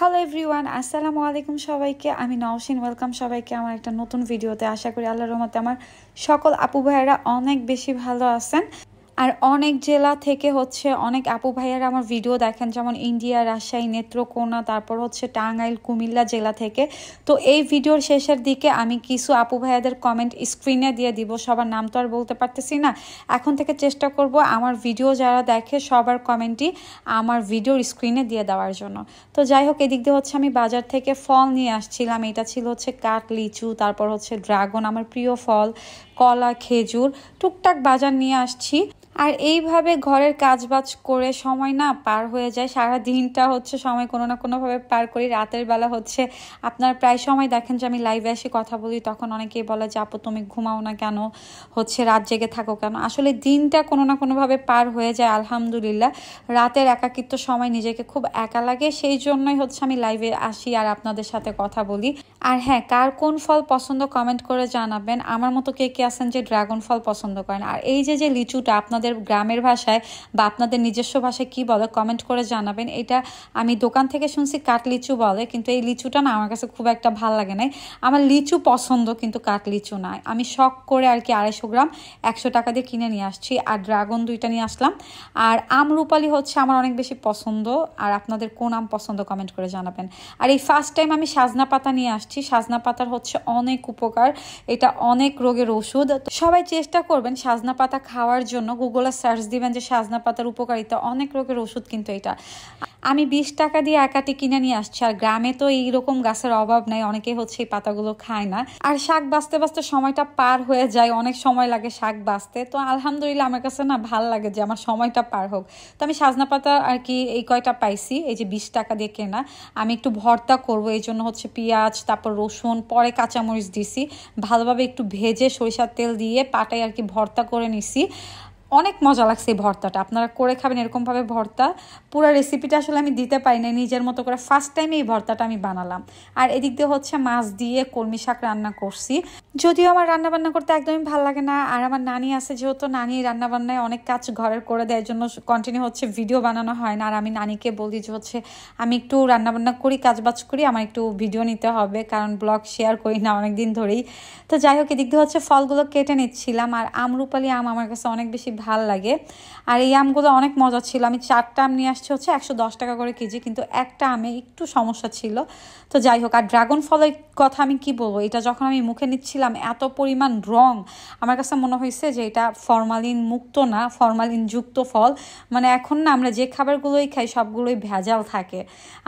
Hello everyone, আসসালামু আলাইকুম সবাইকে। আমি নওশিন, ওয়েলকাম সবাইকে আমার একটা নতুন ভিডিওতে। আশা করি আল্লাহর রহমতে আমার সকল আপু ভাইয়েরা অনেক বেশি ভালো আছেন। আর অনেক জেলা থেকে অনেক আপু ভাইয়ারা আমার ভিডিও দেখেন, যেমন ইন্ডিয়া, রাজশাহী, নেত্রকোনা, তারপর টাঙ্গাইল, কুমিল্লা জেলা থেকে। তো এই ভিডিওর শেষের দিকে আমি কিছু আপু ভাইয়াদের কমেন্ট স্ক্রিনে দিয়ে দিব। সবার নাম তো আর বলতে পারতেছি না, এখন থেকে চেষ্টা করব আমার ভিডিও যারা দেখে সবার কমেন্টই আমার ভিডিওর স্ক্রিনে দিয়ে দেওয়ার জন্য। তো যাই হোক, এদিক দিয়ে আমি বাজার থেকে ফল নিয়ে আসছিলাম। এটা ছিল কাঠ লিচু, তারপর ড্রাগন, আমার প্রিয় ফল, কলা, খেজুর, টুকটাক বাজার নিয়ে আসছি। আর এইভাবে ঘরের কাজবাজ করে সময় না পার হয়ে যায়। সারা দিনটা সময় কোনো না কোনোভাবে পার করি। রাতের বেলা আপনার প্রায় সময় দেখেন যে আমি লাইভে এসে কথা বলি, তখন অনেকেই বলে যে আপু তুমি ঘুমাও না কেন, রাত জেগে থাকো কেন। আসলে দিনটা কোনো না কোনোভাবে পার হয়ে যায় আলহামদুলিল্লাহ। রাতের একাকিত্ব সময় নিজেকে খুব একা লাগে, সেই জন্যই আমি লাইভে আসি আর আপনাদের সাথে কথা বলি। আর হ্যাঁ, কার কোন ফল পছন্দ কমেন্ট করে জানাবেন। আমার মতো কে কে আছেন যে ড্রাগন ফল পছন্দ করেন। আর এই যে লিচুটা আপনাদের গ্রামের ভাষায় বা আপনাদের নিজস্ব ভাষায় কি বলে কমেন্ট করে জানাবেন। এটা আমি দোকান থেকে শুনছি কাঠ লিচু বলে, কিন্তু এই লিচুটা না আমার কাছে খুব একটা ভালো লাগে নাই। আমার লিচু পছন্দ কিন্তু কাঠ লিচু না। আমি শখ করে আর কি 250 গ্রাম 100 টাকা দিয়ে কিনে নিয়ে আসছি। আর ড্রাগন 2টা নিয়ে আসলাম। আর আমরুপালি আমার অনেক বেশি পছন্দ। আর আপনাদের কোন আম পছন্দ কমেন্ট করে জানাবেন। আর এই ফার্স্ট টাইম আমি সাজনা পাতা নিয়ে আসছি। সাজনা পাতার অনেক উপকার, এটা অনেক রোগের ওষুধ। সবাই চেষ্টা করবেন সাজনা পাতা খাওয়ার জন্য। গুগলে সার্চ দিবেন যে সাজনা পাতার উপকারিতা, অনেক রোগের ওষুধ কিন্তু এটা। আমি 20 টাকা দিয়ে একাটি কিনে নিয়ে আসছি। আর গ্রামে তো এইরকম গাছের অভাব নাই, অনেকে এই পাতাগুলো খায় না। আর শাক বাঁচতে বাঁচতে সময়টা পার হয়ে যায়, অনেক সময় লাগে শাক বাঁচতে। তো আলহামদুলিল্লাহ আমার কাছে না ভাল লাগে যে আমার সময়টা পার হোক। তো আমি সাজনা পাতা আর কি এই কয়টা পাইছি, এই যে 20 টাকা দিয়ে কেনা। আমি একটু ভর্তা করব, এই জন্য পেঁয়াজ, তারপর রসুন, পরে কাঁচামরিচ দিছি, ভালোভাবে একটু ভেজে সরিষার তেল দিয়ে পাটায় আর কি ভর্তা করে নিছি। অনেক মজা লাগছে এই ভর্তাটা, আপনারা করে খাবেন এরকমভাবে ভর্তা। পুরো রেসিপিটা আসলে আমি দিতে পারি না, নিজের মতো করে ফার্স্ট টাইম এই ভর্তাটা আমি বানালাম। আর এদিক দিয়ে মাছ দিয়ে কলমি শাক রান্না করছি। যদিও আমার রান্নাবান্না করতে একদমই ভালো লাগে না, আর আমার নানি আছে যেহেতু, নানি রান্নাবান্নায় অনেক কাজ ঘরের করে দেয়, জন্য কন্টিনিউ ভিডিও বানানো হয় না। আর আমি নানিকে বলি যে আমি একটু রান্নাবান্না করি, কাজবাজ করি, আমার একটু ভিডিও নিতে হবে, কারণ ব্লগ শেয়ার করি না অনেকদিন ধরেই। তো যাই হোক, এদিক দিয়ে ফলগুলো কেটে নিচ্ছিলাম। আর আমরুপালি আম আমার কাছে অনেক বেশি ভাল লাগে। আর এই আমগুলো অনেক মজা ছিল। আমি 4টা আম নিয়ে আসছি 110 টাকা করে কেজি, কিন্তু একটা আমে একটু সমস্যা ছিল। তো যাই হোক, আর ড্রাগন ফলের কথা আমি কি বলবো, এটা যখন আমি মুখে নিচ্ছিলাম এত পরিমাণ রং, আমার কাছে মনে হয়েছে যে এটা ফরমালিন মুক্ত না, ফরমালিন যুক্ত ফল। মানে এখন না আমরা যে খাবারগুলোই খাই সবগুলোই ভেজাল থাকে।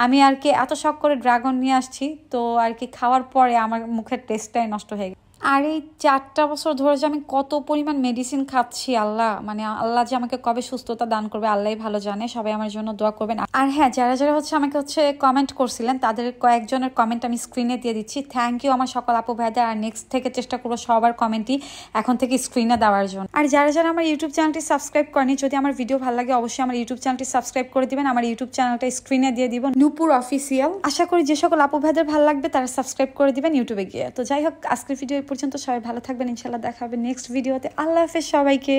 আমি আর কি এত শখ করে ড্রাগন নিয়ে আসছি, তো আর কি খাওয়ার পরে আমার মুখের টেস্টটাই নষ্ট হয়ে গেছে। আর এই 4টা বছর ধরে যে আমি কত পরিমাণ মেডিসিন খাচ্ছি, আল্লাহ যে আমাকে কবে সুস্থতা দান করবে আল্লাহই ভালো জানে। সবাই আমার জন্য দোয়া করবেন। আর হ্যাঁ, যারা যারা আমাকে কমেন্ট করছিলেন তাদের কয়েকজনের কমেন্ট আমি স্ক্রিনে দিয়ে দিচ্ছি। থ্যাংক ইউ আমার সকল আপু ভাইদের। আর নেক্সট থেকে চেষ্টা করবো সবার কমেন্টই এখন থেকে স্ক্রিনে দেওয়ার জন্য। আর যারা যারা আমার ইউটিউব চ্যানেলটি সাবস্ক্রাইব করেনি, যদি আমার ভিডিও ভালো লাগে অবশ্যই আমার ইউটিউব চ্যানেলটি সাবস্ক্রাইব করে দিবেন। আমার ইউটিউব চ্যানেলটা স্ক্রিনে দিয়ে দিব, নূপুর অফিসিয়াল। আশা করি যে সকল আপু ভাইদের ভালো লাগবে তারা সাবস্ক্রাইব করে দিবেন ইউটিউবে গিয়ে। তো যাই হোক, আজকের ভিডিও পর্যন্ত সবাই ভালো থাকবেন, ইনশাল্লাহ দেখা হবে নেক্সট ভিডিওতে। আল্লাহ হাফেজ সবাইকে।